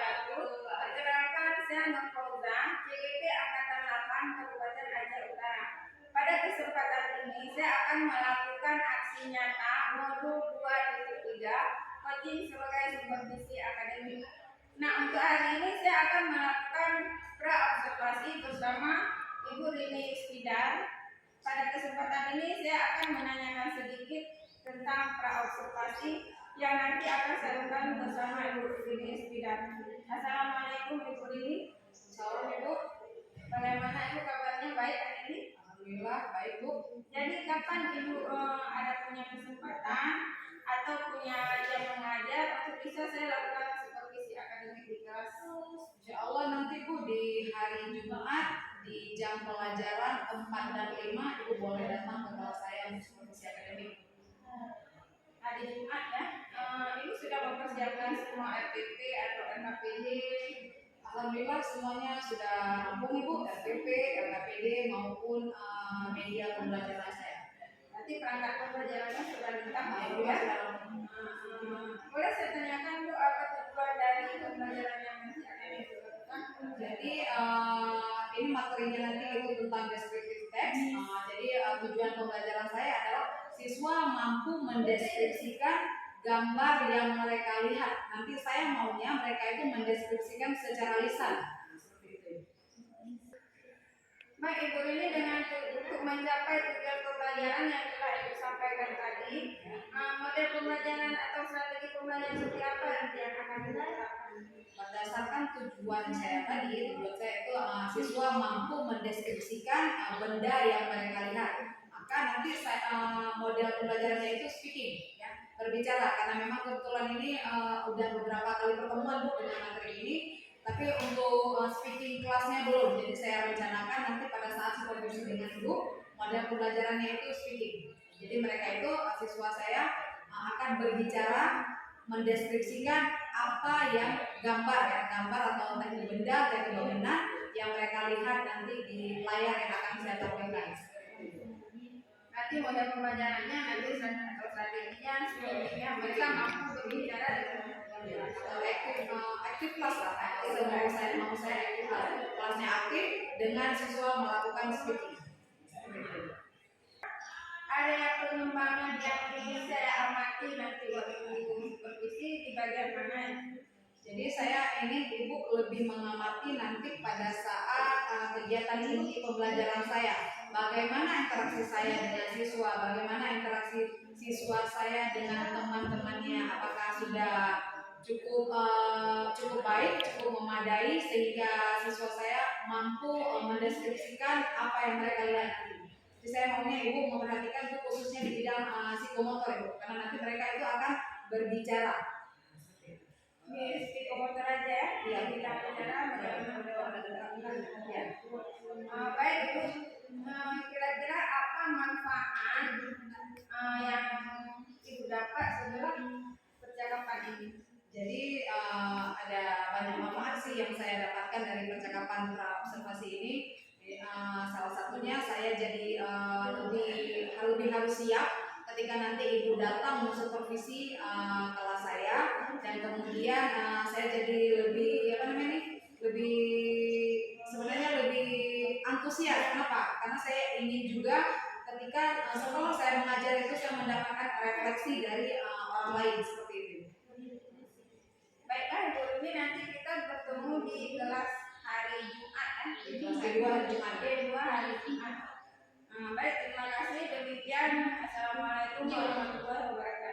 wabarakatuh. Perkenalkan, saya Nur Fauza, CGP Angkatan 8 Kabupaten Aceh Utara. Pada kesempatan ini, saya akan melakukan aksi nyata modul 2.3 coaching sebagai supervisi akademik. Nah, untuk hari ini saya akan melakukan pra-observasi bersama Ibu Rini Ispidar. Pada kesempatan ini saya akan menanyakan sedikit tentang pra-observasi yang nanti akan saya lakukan bersama Ibu Rini Ispidar. Assalamualaikum Ibu Rini. Salam Ibu. Bagaimana Ibu kabarnya, baik hari ini? Alhamdulillah baik Bu. Jadi kapan Ibu ada punya kesempatan atau punya jam mengajar untuk bisa saya lakukan supervisi akademik di kelas? Insya Allah nanti Bu di hari Jumat di jam pelajaran 4 dan 5 Ibu boleh datang ke kelas saya untuk supervisi akademik. Hari Jumat ya. Ibu sudah mempersiapkan semua RPP atau NKPD? Alhamdulillah semuanya sudah rampung Ibu, RPP, LKPD maupun media pembelajaran saya. Nanti perangkat pembelajarannya sudah lengkap ya Bu Alhamdulillah ya. sudah rampung. Boleh saya tanyakan Bu, apa tujuan dari pembelajaran yang nanti akan dilakukan? Jadi ini materinya nanti itu tentang descriptive text. Jadi tujuan pembelajaran saya adalah siswa mampu mendeskripsikan gambar yang mereka lihat. Nanti saya maunya mereka itu mendeskripsikan secara lisan. Baik Ibu Rini, dengan untuk mencapai tujuan pembelajaran yang telah Ibu sampaikan tadi, model pembelajaran atau strategi pembelajaran seperti apa yang akan diterapkan? Berdasarkan tujuan saya tadi, tujuan saya itu siswa mampu mendeskripsikan benda yang mereka lihat. Maka nanti model pembelajarannya itu speaking, ya, berbicara. Karena memang kebetulan ini udah beberapa kali pertemuan Bu dengan materi ini, tapi untuk speaking kelasnya belum. Jadi saya rencanakan nanti pada saat supervisi dengan Ibu, model pembelajarannya itu speaking. Jadi mereka itu siswa saya akan berbicara, mendeskripsikan apa yang gambar atau teknik benda, teknik bangunan yang mereka lihat nanti di layar yang akan saya tampilkan. Nanti model pembelajarannya nanti atau strateginya sebenarnya mereka mampu berbicara dengan aktif kelas lah. Mau saya aktif kelasnya aktif dengan siswa melakukan speaking. Area pengembangan yang ingin saya amati nanti waktu supervisi di bagian mana? Jadi saya ini Ibu lebih mengamati nanti pada saat kegiatan inti pembelajaran saya. Bagaimana interaksi saya dengan siswa, bagaimana interaksi siswa saya dengan teman-temannya, apakah sudah cukup baik, cukup memadai sehingga siswa saya mampu mendeskripsikan apa yang mereka lihat. Jadi saya maunya Ibu memperhatikan itu khususnya di bidang psikomotor Ibu, karena nanti mereka itu akan berbicara. Di psikomotor aja ya, kita bicara bagaimana ya. Baik Ibu, kira-kira apa manfaat yang Ibu dapat setelah percakapan ini? Jadi ada banyak manfaat sih yang saya dapatkan dari percakapan observasi ini. Salah satunya saya jadi lebih harus siap ketika nanti Ibu datang mensupervisi kelas saya, dan kemudian saya jadi sebenarnya lebih antusias. Kenapa? Karena saya ingin juga ketika setelah saya mengajar itu saya mendapatkan refleksi dari orang lain seperti itu. Baiklah Ibu, ini nanti kita bertemu di kelas hari Jumat ya. Kedua hari Jumat. Baik, terima kasih. Demikian. Assalamualaikum warahmatullahi wabarakatuh.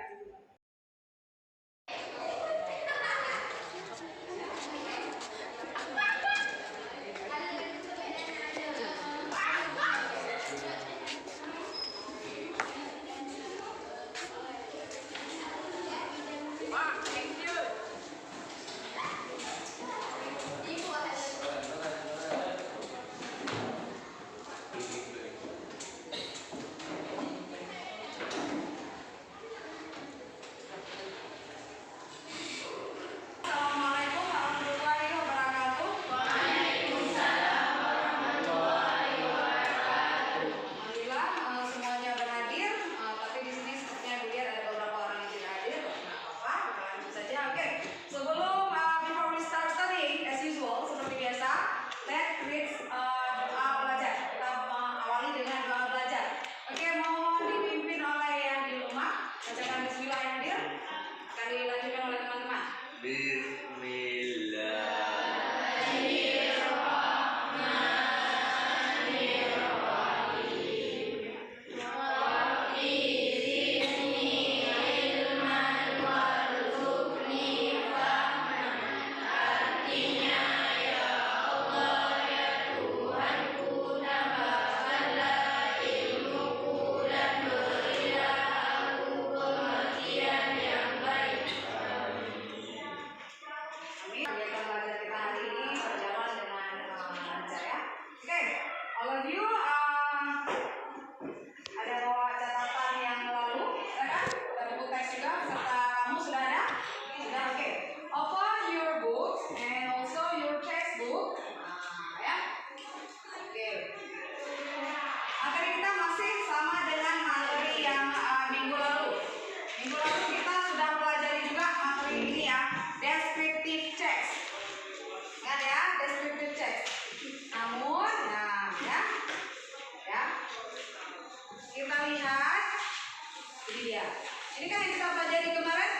Ini kan yang kita pelajari kemarin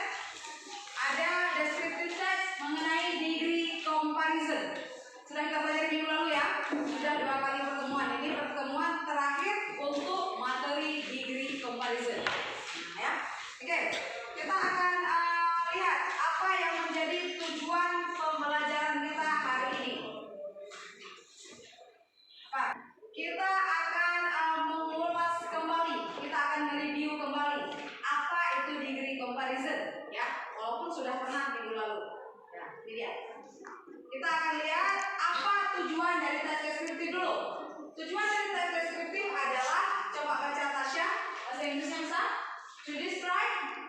ada descriptive text mengenai degree comparison. Sudah kita pelajari minggu lalu ya. Sudah 2 kali pertemuan. Ini pertemuan terakhir untuk materi degree comparison. Nah, ya. Oke, kita akan lihat apa yang menjadi tujuan pembelajaran kita hari ini. Pak, kita akan mengulas kembali, kita akan mereview kembali apa itu degree comparison, ya. Walaupun sudah pernah minggu lalu. Ya, ini dia. Kita akan lihat apa tujuan dari tes deskriptif dulu. Tujuan dari tes deskriptif adalah, coba baca Tasya, bahasa Inggrisnya bisa? To describe.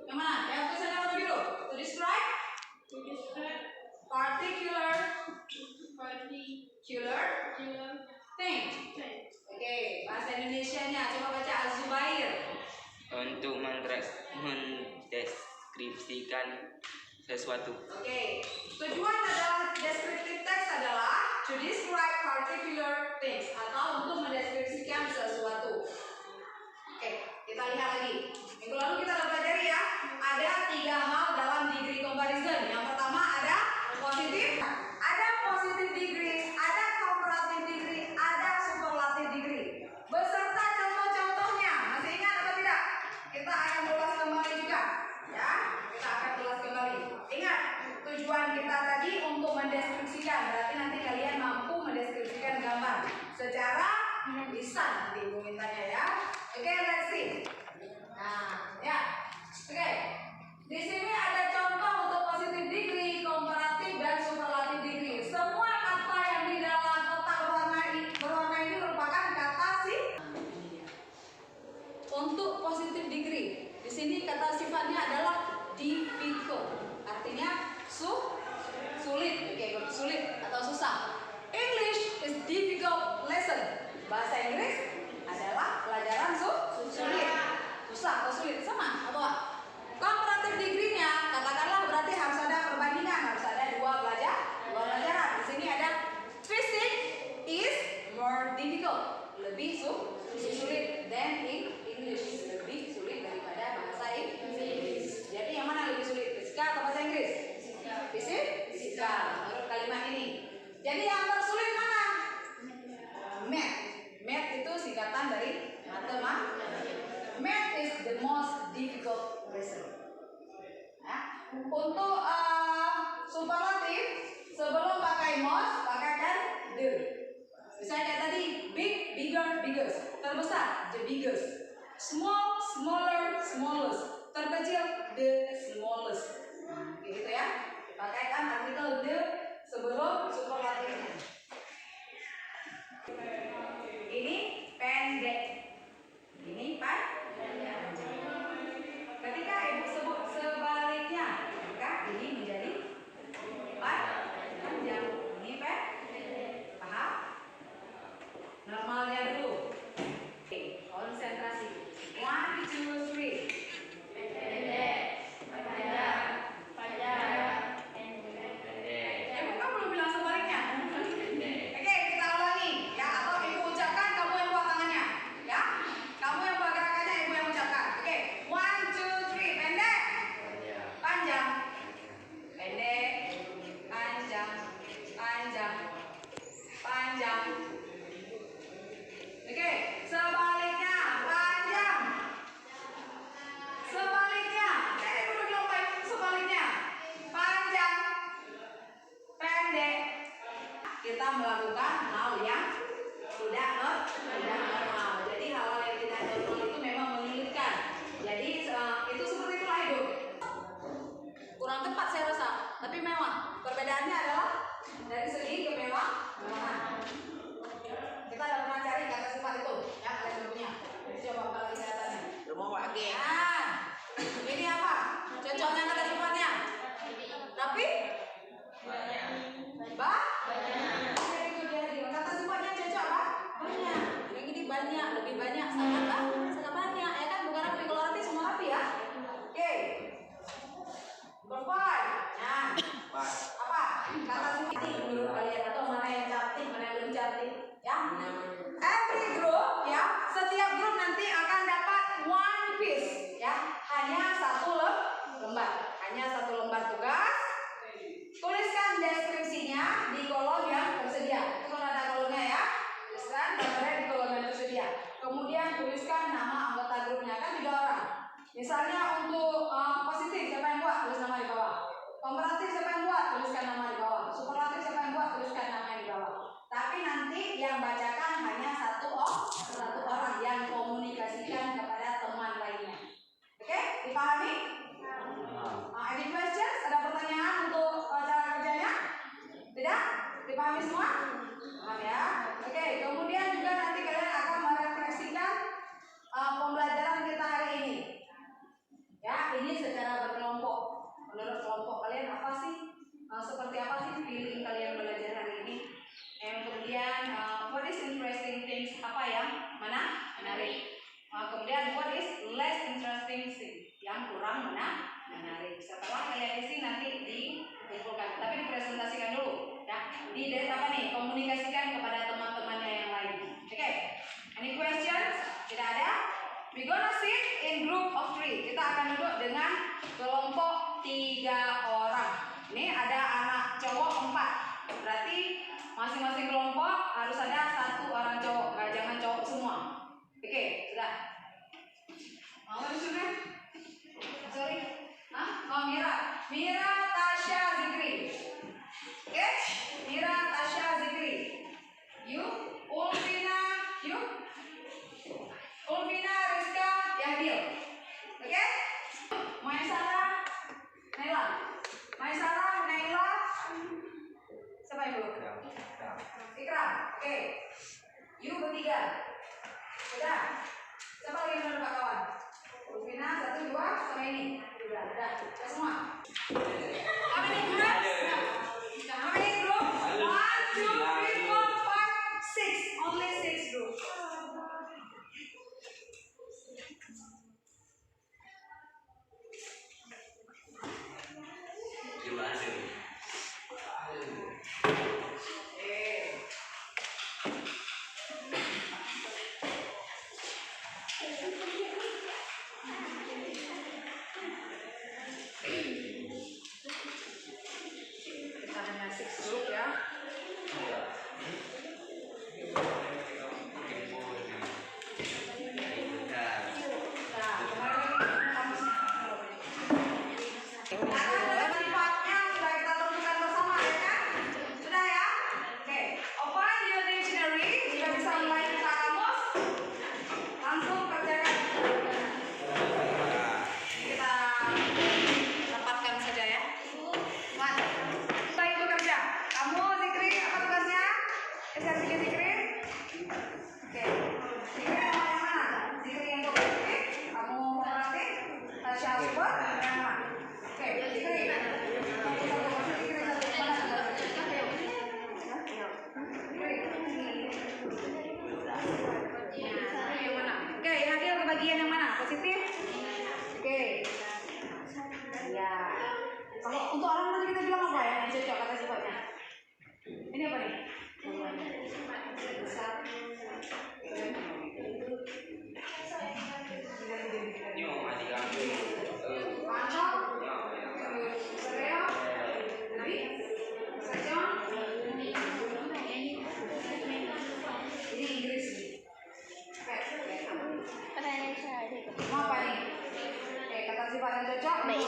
Yang mana? Yang tulisannya warna biru. To describe. Particular thing. Oke, bahasa Indonesianya coba baca Az-Zubair. Untuk mendeskripsikan sesuatu. Oke, tujuan adalah descriptive text adalah to describe particular things atau untuk mendeskripsikan sesuatu. Oke, kita lihat lagi. Minggu lalu kita udah pelajari ya. Ada 3 hal dalam degree comparison. Yang pertama ada positif, ada positive degree, ada comparative degree, ada superlative degree. Beserta contoh-contohnya. Masih ingat atau tidak? Kita akan ulas kembali juga, ya. Kita akan ulas kembali. Ingat, tujuan kita tadi untuk mendeskripsikan. Berarti nanti kalian mampu mendeskripsikan gambar secara lisan nanti ibu mintanya ya. Oke, let's see. Nah, ya. Oke. Di sini ada contoh untuk positive degree, comparative dan superlative degree. Semua kata yang di dalam kotak berwarna ini merupakan kata untuk positive degree. Di sini kata sifatnya adalah difficult. Artinya sulit. Oke, sulit atau susah. English is difficult lesson. Bahasa Inggris adalah pelajaran sulit. Susah atau sulit sama atau apa? Comparative degree-nya katakanlah berarti harus ada perbandingan, harus ada dua pelajaran. Di sini ada physics is more difficult, lebih sulit than in English, lebih sulit daripada bahasa Inggris. Jadi yang mana lebih sulit, fisika atau bahasa Inggris? Fisika. Menurut kalimat ini. Jadi yang tersulit mana? Math. Math itu singkatan dari matematika. Math is the most difficult lesson. Nah, untuk superlatif sebelum pakai most pakaikan the. Misalnya kayak tadi big, bigger, biggest. Terbesar the biggest. Small, smaller, smallest. Terkecil the smallest. Nah, gitu ya. Pakaikan artikel the sebelum superlatifnya. Ini pendek. Ini panjang. Ketika ibu sebut sebaliknya, maka ini menjadi panjang. Ini pendek. Paham? Normalnya dulu. Oke, konsentrasi. 1, 2, 3. Pendek. Panjang. Ibu kan belum bilang sebaliknya. Oke, kita ulangi ya, atau ibu ucapkan, kamu yang buat tangannya, ya. Kamu yang buat gerakannya, ibu yang ucapkan. Oke, 1, 2, 3. Pendek. Panjang. Pendek. Panjang. Panjang. Panjang. Oke, sebaliknya panjang. Sebaliknya, ibu udah bilang baik. Sebaliknya panjang. Pendek. Kita melakukan hal yang tidak normal. Jadi hal-hal yang tidak normal itu memang menyulitkan. Jadi itu seperti itulah hidup. Kurang tepat saya rasa, tapi mewah. Perbedaannya adalah dari segi kemewahan. Kita ada pernah cari kata sifat itu, ya kalian belum punya. Jadi coba buka lagi kelihatannya. Rumah Pak G. Nah, ini apa? Cocoknya kata sifatnya. Tapi banyak. Kata sifatnya cocok apa? Banyak. Yang ini banyak, lebih banyak, sangat banyak. Ya kan, bukan rapi. Kalau rapi semua rapi ya. Oke. Berfai. Nah, apa? Kata sifat menurut kalian atau mana yang cantik, mana yang lebih cantik? Ya. Every group, ya, setiap grup nanti akan dapat one piece. Misalnya untuk positif siapa yang buat, tulis nama di bawah. Komparatif siapa yang buat, tuliskan nama di bawah. Superlatif siapa yang buat, tuliskan nama di bawah. Tapi nanti yang bacakan hanya satu orang yang komunikasikan kepada teman lainnya. Oke, dipahami? Any questions? Ada pertanyaan untuk cara kerjanya? Tidak? Dipahami semua? Paham ya? Oke, kemudian juga nanti kalian akan merefleksikan pembelajaran kita hari ini. Ya, ini secara berkelompok. Menurut kelompok kalian apa sih? Seperti apa sih feeling kalian belajar hari ini? Yang kemudian what is interesting things, apa yang menarik? Kemudian what is less interesting thing, yang kurang menarik. Setelah kalian isi nanti dikumpulkan, tapi dipresentasikan dulu ya. Di apa nih? Komunikasikan kepada teman-temannya yang lain. Oke. Any questions? Tidak ada? We gonna sit in group of 3. Kita akan duduk dengan kelompok 3 orang. Ini ada anak cowok 4. Berarti masing-masing kelompok harus ada 1 orang cowok. Jangan cowok semua. Oke, sudah. Mau disuruh? Sorry. Oh, Mira, Tasya, Zikri. Oke? Mira, Tasya, Zikri. You, Ulfina, Rizka, Yahdil. Oke? Maisara, Naila. Siapa yang dulu? Ikram. Oke. You bertiga. Sudah. Siapa lagi yang menurut kawan? Ulfina 1, 2 sama ini. Udah semua. How many groups? 1, 2, 3, 4, 5, 6. Only 6 groups. Kita hanya 6 group ya. Bagian yang mana? Positif? Oke. Ya. Kalau untuk orang tadi kita bilang apa ya? Yang cocok kata sifatnya. Ini apa nih? Besar. Ini Inggris nih. Mau apa nih? Oke, kata sifat yang cocok. Mas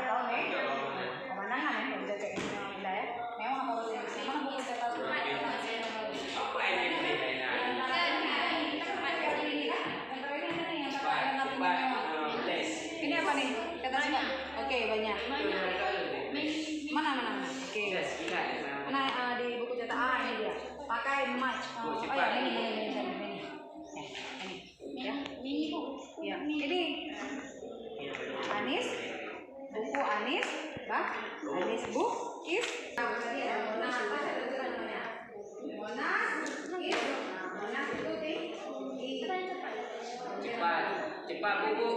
atau nih? Pemandangan ya, yang bisa cek ini ya. Memang apa bahasa Inggris? Mana buku cetak? Ini apa nih? Kata sifat. Oke, banyak. Mana? Oke. Mana di buku cetak A ini dia. Pakai match. Oh ya, ini. Ya. Ya. Ini Anis, buku Anis, Anis book is. Tadi ada Mona, Mona is. Mona itu di. Cepat buku.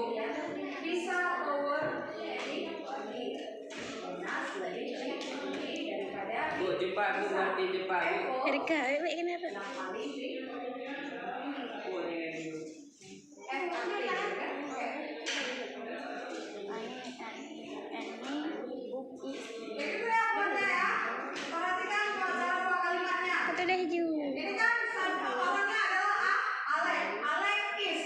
Bisa over. Monas lebih daripada. Bu, cepat bu, berarti cepat bu. Erika, kenapa? Ini kan awalnya adalah Alek is.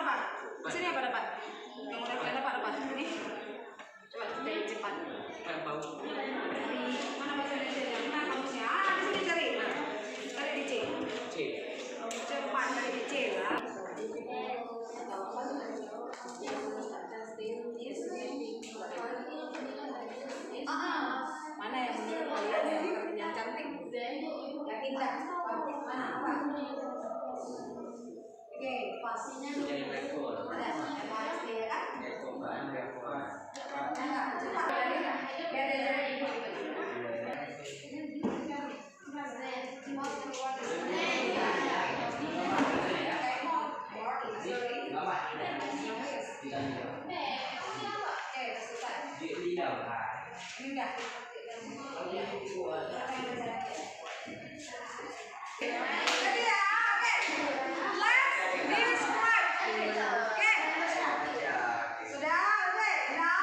apa? Sini apa dapat? Kamu dapat apa? Ini. Coba cari cepat. Kayak bau. Dari mana bahasa Indonesia? Mana kamusnya? Di sini cari. Nah, cari di C. C. Cepat cari di C lah. Mana yang menurut kalian yang cantik? Yang indah? Mana apa? Oke, pastinya Jadi rekor. ada. Pasti ya kan? Rekor kan rekor. Cepat dari biar dia jadi ini udah. Jadi ya, oke. Let's describe. Oke. Sudah, oke. Now,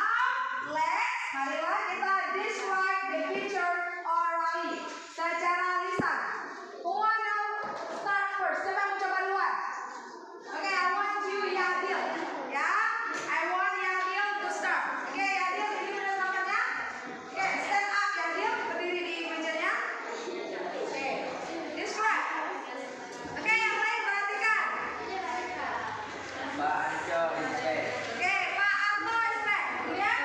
marilah kita describe the picture orally secara lisan. Who wanna start first? Siapa yang mau coba duluan? Oke, I want you Yadil. Ya, I want Yadil to start. Oke, Yadil, ini udah namanya. Oke, stand up Yadil, berdiri di mejanya. Oke, describe. Oke, yang lain perhatikan. Pak Anjo is back. Oke, Pak Arto is back. Kemudian,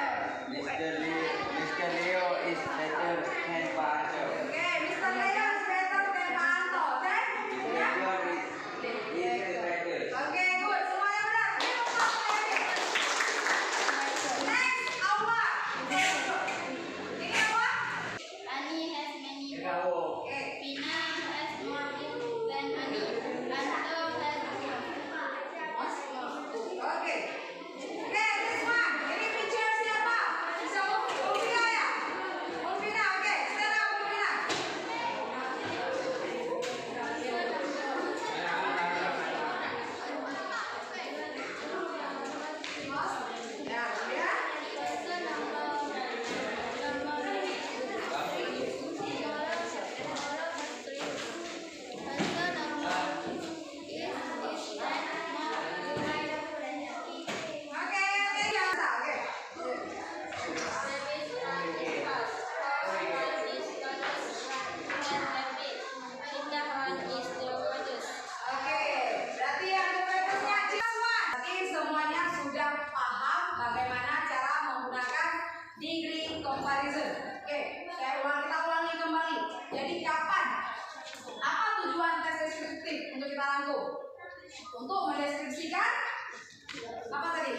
Mr. Leo is better than Pak Anjo. oke, Mr. Leo is better than Pak Arto. Oke, kemudian. John is better. Oke, good. Semuanya benar. Ini untuk lagi. Next, Awa. Ini Awa. Honey has many Kau. Oke. Pina has more milk than honey. Anto has Oke. Oke, this one. Ini picture siapa? Bisa Ulfina ya? Ulfina, oke. Stand up Ulfina. Ya, kemudian. Oke, biasa. Oke. Oke, berarti yang keberapanya semua. Berarti semuanya sudah paham bagaimana cara menggunakan degree comparison. Oke, kita ulangi kembali. Jadi kapan? Apa tujuan tes deskriptif untuk kita rangkum? Untuk mendeskripsikan apa tadi?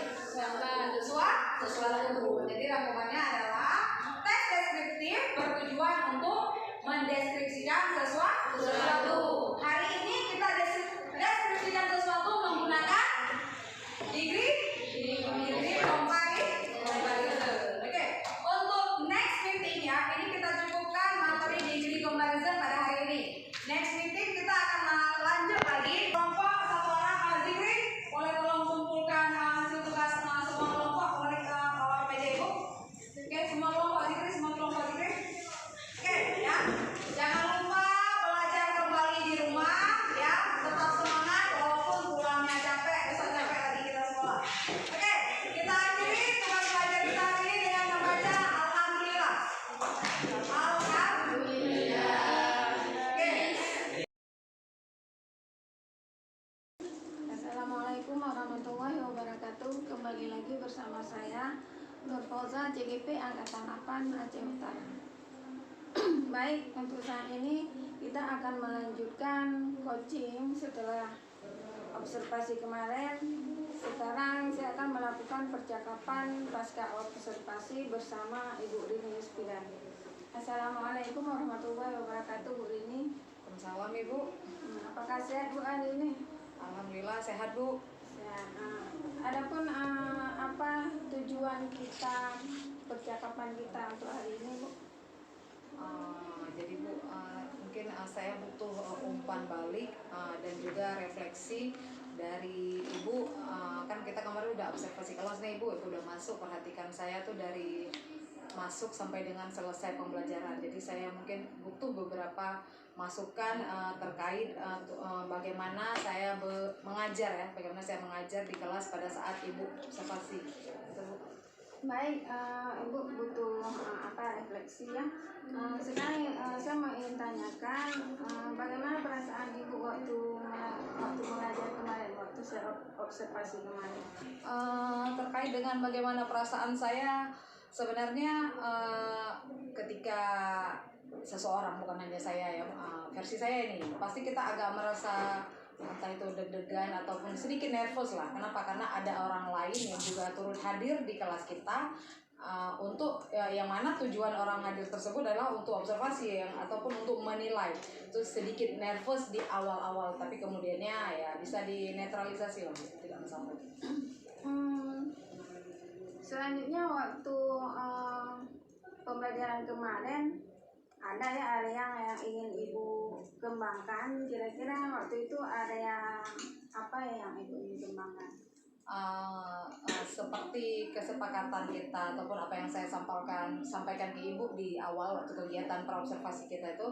Sesuatu. Jadi rangkumannya adalah tes deskriptif bertujuan untuk mendeskripsikan sesuatu. Hari ini kita deskripsikan sesuatu menggunakan degree comparison. Oke, untuk next meeting ya, ini kita cukupkan materi degree comparison pada hari ini. Next meeting kita akan lanjut lagi. Kelompok satu orang Zikri, boleh tolong kumpulkan hasil tugas semua kelompok boleh ke bawah meja ibu. Oke, semua kelompok Zikri. Oke, ya. Jangan lupa belajar kembali di rumah, ya. Tetap semangat walaupun pulangnya capek, besok capek lagi kita sekolah. Oke, kita akhiri tugas belajar kita hari ini dengan membaca Alhamdulillah. Alhamdulillah. Oke. Assalamualaikum warahmatullahi wabarakatuh. Kembali lagi bersama saya Nur Fauza, CGP Angkatan 8 Aceh Utara. Baik, untuk saat ini kita akan melanjutkan coaching setelah observasi kemarin. Sekarang saya akan melakukan percakapan pasca observasi bersama Ibu Rini Yuspidan. Assalamualaikum warahmatullahi wabarakatuh, Bu Rini. Waalaikumsalam Ibu. Apakah sehat Bu hari ini? Alhamdulillah sehat Bu. Sehat. Adapun apa tujuan kita percakapan kita untuk hari ini, Bu? Jadi Bu, mungkin saya butuh umpan balik dan juga refleksi dari Ibu. Kan kita kemarin udah observasi kelas nih Ibu, udah masuk, perhatikan saya tuh dari masuk sampai dengan selesai pembelajaran. Jadi saya mungkin butuh beberapa masukan terkait bagaimana saya mengajar ya, bagaimana saya mengajar di kelas pada saat ibu observasi. Gitu, Bu. Baik, Ibu butuh refleksi ya. Sekarang saya mau ingin tanyakan bagaimana perasaan Ibu waktu mengajar kemarin, waktu saya observasi kemarin. Terkait dengan bagaimana perasaan saya, sebenarnya ketika seseorang, bukan hanya saya ya, versi saya ini pasti kita agak merasa entah itu deg-degan ataupun sedikit nervous lah. Kenapa? Karena ada orang lain yang juga turut hadir di kelas kita, untuk yang mana tujuan orang hadir tersebut adalah untuk observasi ataupun untuk menilai. Itu sedikit nervous di awal-awal, tapi kemudiannya ya bisa dinetralisasi lah, tidak sampai. Selanjutnya waktu pembelajaran kemarin ada ya area yang ingin Ibu kembangkan, kira-kira waktu itu area apa yang Ibu ingin kembangkan? Seperti kesepakatan kita ataupun apa yang saya sampaikan ke Ibu di awal waktu kegiatan praobservasi kita itu,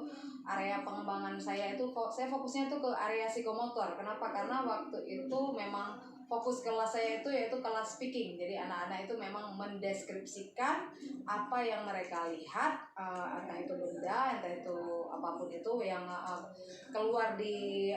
area pengembangan saya itu saya fokusnya itu ke area psikomotor. Kenapa? Karena waktu itu memang fokus kelas saya itu yaitu kelas speaking. Jadi anak-anak itu memang mendeskripsikan apa yang mereka lihat, entah itu benda, entah itu apapun itu yang keluar di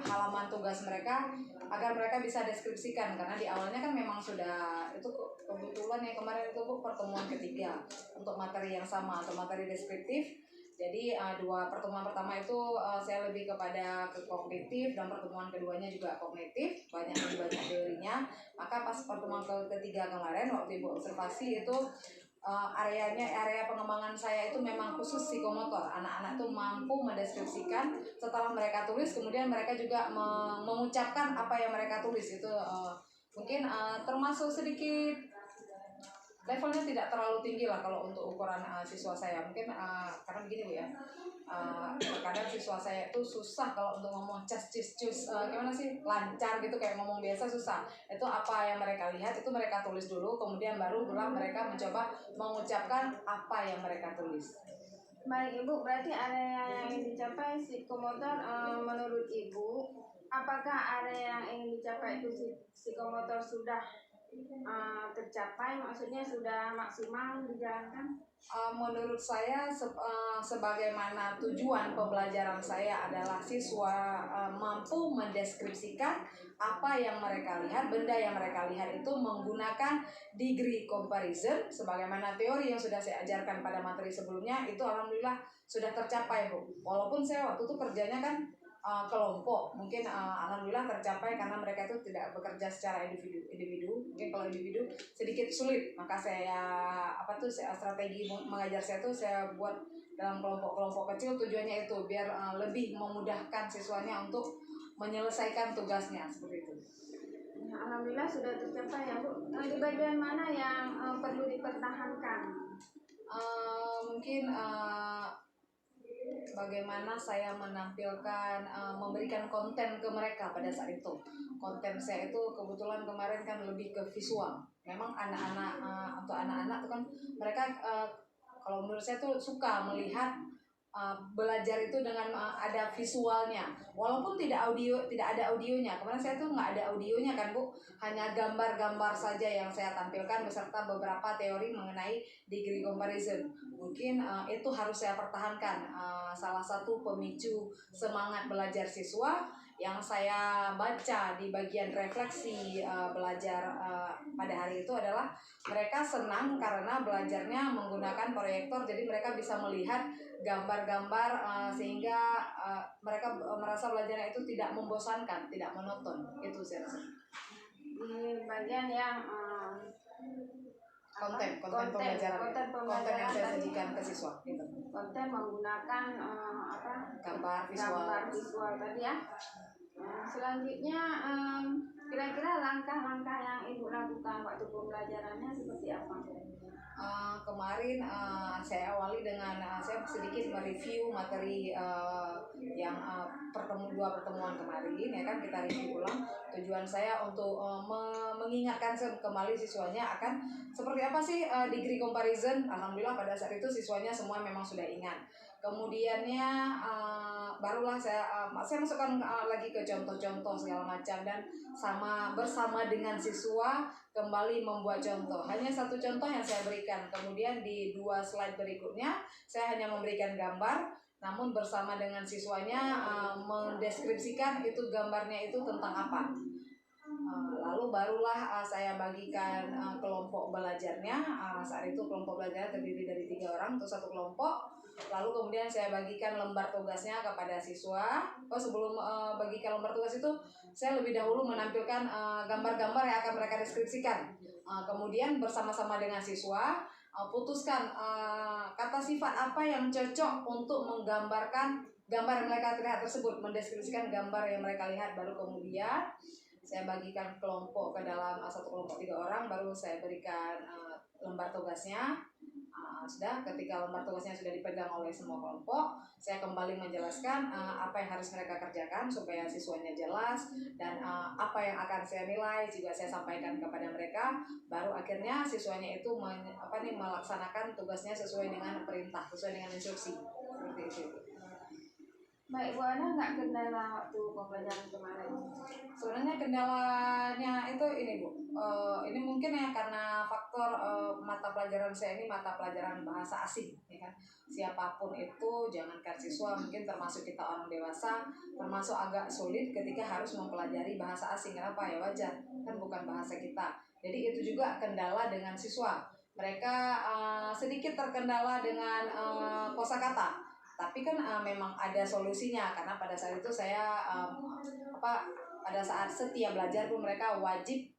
halaman tugas mereka, agar mereka bisa deskripsikan. Karena di awalnya kan memang sudah itu kebetulan ya kemarin itu pertemuan ketiga untuk materi yang sama atau materi deskriptif. Jadi dua pertemuan pertama itu saya lebih kepada ke kognitif, dan pertemuan keduanya juga kognitif, lebih banyak teorinya. Maka pas pertemuan ketiga kemarin waktu Ibu observasi itu area pengembangan saya itu memang khusus psikomotor. Anak-anak itu mampu mendeskripsikan setelah mereka tulis, kemudian mereka juga mengucapkan apa yang mereka tulis. Itu mungkin termasuk sedikit levelnya tidak terlalu tinggi lah kalau untuk ukuran siswa saya. Mungkin karena begini Bu ya, terkadang siswa saya itu susah kalau untuk ngomong cus gimana sih, lancar gitu kayak ngomong biasa susah. Itu apa yang mereka lihat itu mereka tulis dulu, kemudian baru mereka mencoba mengucapkan apa yang mereka tulis. Baik Ibu, berarti area yang ingin dicapai psikomotor menurut Ibu, apakah area yang ingin dicapai itu psikomotor sudah tercapai, maksudnya sudah maksimal dijalankan? Menurut saya sebagaimana tujuan pembelajaran saya adalah siswa mampu mendeskripsikan apa yang mereka lihat, benda yang mereka lihat itu menggunakan degree comparison sebagaimana teori yang sudah saya ajarkan pada materi sebelumnya. Itu alhamdulillah sudah tercapai Bu. Walaupun saya waktu itu kerjanya kan kelompok, mungkin alhamdulillah tercapai karena mereka itu tidak bekerja secara individu. Mungkin kalau individu sedikit sulit, maka saya strategi mengajar saya itu saya buat dalam kelompok-kelompok kecil. Tujuannya itu biar lebih memudahkan siswanya untuk menyelesaikan tugasnya seperti itu. Ya, alhamdulillah sudah tercapai ya Bu. Di bagian mana yang perlu dipertahankan? Mungkin bagaimana saya menampilkan, memberikan konten ke mereka pada saat itu. Konten saya itu kebetulan kemarin kan lebih ke visual. Memang anak-anak atau anak-anak itu kan mereka kalau menurut saya tuh suka melihat belajar itu dengan ada visualnya, walaupun tidak ada audionya. Kemarin saya tuh nggak ada audionya kan Bu, hanya gambar-gambar saja yang saya tampilkan beserta beberapa teori mengenai degree comparison. Mungkin itu harus saya pertahankan. Salah satu pemicu semangat belajar siswa yang saya baca di bagian refleksi belajar pada hari itu adalah mereka senang karena belajarnya menggunakan proyektor, jadi mereka bisa melihat gambar-gambar sehingga mereka merasa belajarnya itu tidak membosankan, tidak monoton. Itu saya rasa. Di bagian yang konten pembelajaran, konten yang saya sajikan ke siswa. Gitu. Konten menggunakan gambar visual tadi ya. Selanjutnya kira-kira langkah-langkah yang Ibu lakukan waktu pembelajarannya seperti apa? kemarin saya awali dengan saya sedikit mereview materi yang dua pertemuan kemarin ya kan, kita review ulang. Tujuan saya untuk mengingatkan kembali siswanya akan seperti apa sih degree comparison. Alhamdulillah pada saat itu siswanya semua memang sudah ingat. Kemudiannya barulah saya masukkan lagi ke contoh-contoh segala macam, dan bersama dengan siswa kembali membuat contoh. Hanya satu contoh yang saya berikan. Kemudian di 2 slide berikutnya saya hanya memberikan gambar, namun bersama dengan siswanya mendeskripsikan itu gambarnya itu tentang apa. Lalu barulah saya bagikan kelompok belajarnya. Saat itu kelompok belajarnya terdiri dari 3 orang untuk satu kelompok. Lalu kemudian saya bagikan lembar tugasnya kepada siswa. Sebelum bagikan lembar tugas itu, saya lebih dahulu menampilkan gambar-gambar yang akan mereka deskripsikan. Kemudian bersama-sama dengan siswa putuskan kata sifat apa yang cocok untuk menggambarkan gambar yang mereka lihat tersebut, mendeskripsikan gambar yang mereka lihat. Baru kemudian saya bagikan kelompok ke dalam satu kelompok 3 orang, baru saya berikan lembar tugasnya. Sudah, ketika lembar tugasnya sudah dipegang oleh semua kelompok, saya kembali menjelaskan apa yang harus mereka kerjakan supaya siswanya jelas, dan apa yang akan saya nilai juga saya sampaikan kepada mereka. Baru akhirnya siswanya itu melaksanakan tugasnya sesuai dengan perintah, sesuai dengan instruksi, seperti itu. Baik, Bu Ana, nggak kendala waktu pembelajaran kemarin? Sebenarnya kendalanya itu ini Bu, ini mungkin ya karena faktor mata pelajaran saya ini mata pelajaran bahasa asing, ya kan. Siapapun itu, jangankan siswa, mungkin termasuk kita orang dewasa, termasuk agak sulit ketika harus mempelajari bahasa asing. Kenapa? Ya wajar, kan bukan bahasa kita. Jadi itu juga kendala dengan siswa. Mereka sedikit terkendala dengan kosakata. Tapi kan memang ada solusinya, karena pada saat itu saya pada saat setiap belajar pun mereka wajib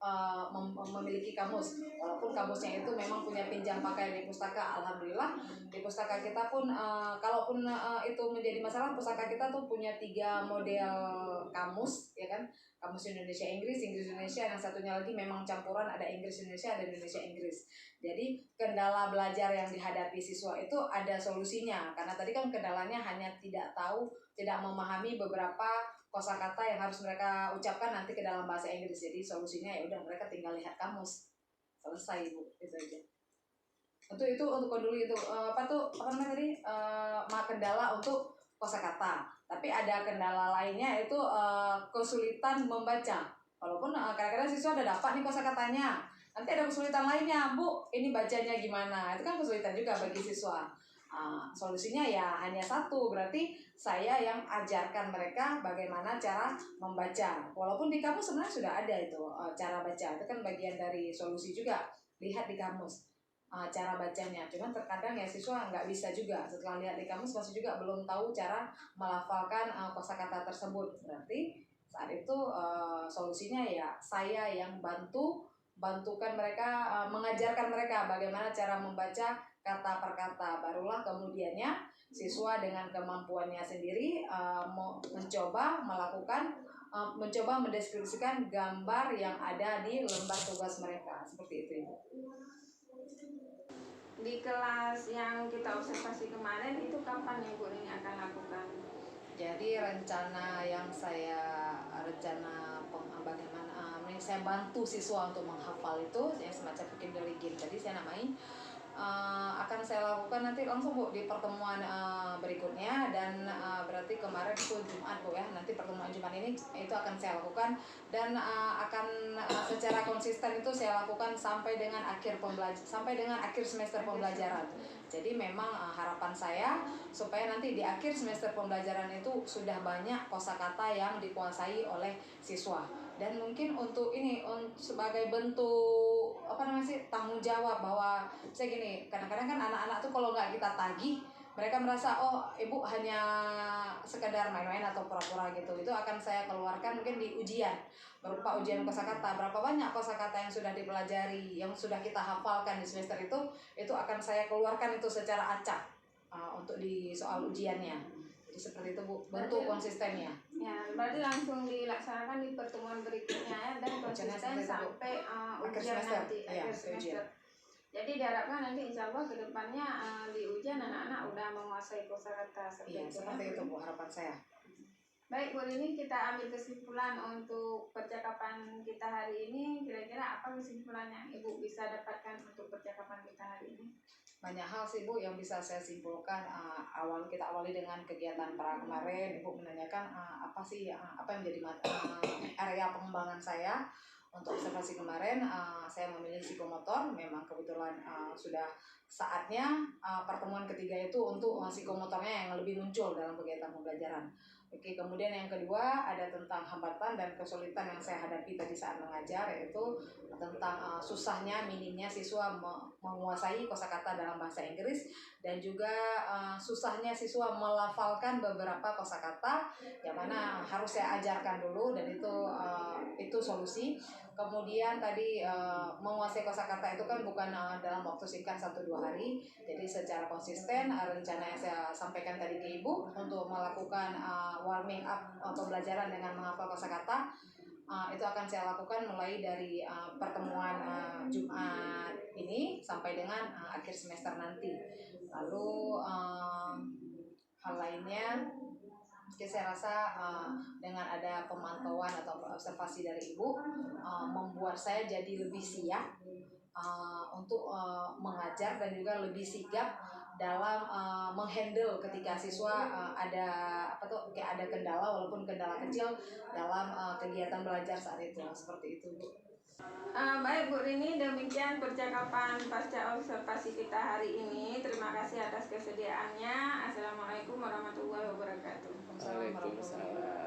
memiliki kamus, walaupun kamusnya itu memang punya pinjam pakai di pustaka. Alhamdulillah di pustaka kita pun kalaupun itu menjadi masalah, pustaka kita tuh punya 3 model kamus, ya kan. Kamus Indonesia Inggris, Inggris Indonesia, yang satunya lagi memang campuran, ada Inggris Indonesia, ada Indonesia Inggris. Jadi kendala belajar yang dihadapi siswa itu ada solusinya, karena tadi kan kendalanya hanya tidak tahu, tidak memahami beberapa kosakata yang harus mereka ucapkan nanti ke dalam bahasa Inggris. Jadi solusinya ya udah, mereka tinggal lihat kamus, selesai Bu, itu aja. Itu untuk dulu itu kendala untuk kosakata. Tapi ada kendala lainnya, itu kesulitan membaca. Walaupun kadang-kadang siswa udah dapat nih kosakatanya, nanti ada kesulitan lainnya, Bu, ini bacanya gimana? Itu kan kesulitan juga bagi siswa. Solusinya ya hanya satu, berarti saya yang ajarkan mereka bagaimana cara membaca. Walaupun di kamus sebenarnya sudah ada itu cara baca, itu kan bagian dari solusi juga. Lihat di kamus cara bacanya, cuman terkadang ya siswa nggak bisa juga, setelah lihat di kamus masih juga belum tahu cara melafalkan kosakata tersebut. Berarti saat itu solusinya ya saya yang bantukan mereka, mengajarkan mereka bagaimana cara membaca kata per kata. Barulah kemudiannya siswa dengan kemampuannya sendiri mencoba mendeskripsikan gambar yang ada di lembar tugas mereka, seperti itu Ibu. Di kelas yang kita observasi kemarin itu kapan yang Bu ini akan lakukan? Jadi bagaimana saya bantu siswa untuk menghafal itu yang semacam vocabulary game tadi saya namain, akan saya lakukan nanti langsung Bu di pertemuan berikutnya. Dan berarti kemarin itu Jumat Bu ya, nanti pertemuan Jumat ini itu akan saya lakukan, dan akan secara konsisten itu saya lakukan sampai dengan akhir semester pembelajaran. Jadi memang harapan saya supaya nanti di akhir semester pembelajaran itu sudah banyak kosakata yang dikuasai oleh siswa. Dan mungkin sebagai bentuk tanggung jawab, bahwa saya gini, kadang-kadang kan anak-anak tuh kalau nggak kita tagih, mereka merasa ibu hanya sekedar main-main atau pura-pura gitu. Itu akan saya keluarkan mungkin di ujian, berupa ujian kosakata. Berapa banyak kosakata yang sudah dipelajari, yang sudah kita hafalkan di semester itu akan saya keluarkan itu secara acak untuk di soal ujiannya. Jadi seperti itu Bu, bentuk konsistennya. Ya, berarti langsung dilaksanakan di pertemuan berikutnya ya, dan konsisten sampai ujian nanti akhir semester. Jadi diharapkan nanti insya Allah kedepannya di ujian anak-anak udah menguasai kosakata Iya, seperti itu. seperti itu Bu harapan saya. Baik Bu Rini, kita ambil kesimpulan untuk percakapan kita hari ini. Kira-kira apa kesimpulan yang Ibu bisa dapatkan untuk percakapan kita hari ini? Banyak hal sih Bu yang bisa saya simpulkan. Kita awali dengan kegiatan para kemarin. Ibu menanyakan apa yang menjadi area pengembangan saya. Untuk observasi kemarin, saya memilih psikomotor. Memang kebetulan sudah saatnya pertemuan ketiga itu untuk psikomotornya yang lebih muncul dalam kegiatan pembelajaran. Oke, kemudian yang kedua ada tentang hambatan dan kesulitan yang saya hadapi tadi saat mengajar, yaitu tentang susahnya, minimnya siswa menguasai kosakata dalam bahasa Inggris, dan juga susahnya siswa melafalkan beberapa kosakata yang mana harus saya ajarkan dulu, dan itu solusi. Kemudian tadi menguasai kosakata itu kan bukan dalam waktu singkat 1-2 hari, jadi secara konsisten rencana yang saya sampaikan tadi ke Ibu untuk melakukan warming up pembelajaran dengan menghafal kosakata itu akan saya lakukan mulai dari pertemuan Jumat ini sampai dengan akhir semester nanti. Lalu hal lainnya, saya rasa dengan ada pemantauan atau observasi dari Ibu membuat saya jadi lebih siap untuk mengajar, dan juga lebih sigap dalam menghandle ketika siswa ada kendala, walaupun kendala kecil dalam kegiatan belajar saat itu, seperti itu Bu. Baik Bu Rini, demikian percakapan pasca observasi kita hari ini. Terima kasih atas kesediaannya. Assalamualaikum warahmatullahi wabarakatuh. Waalaikumsalam warahmatullahi wabarakatuh.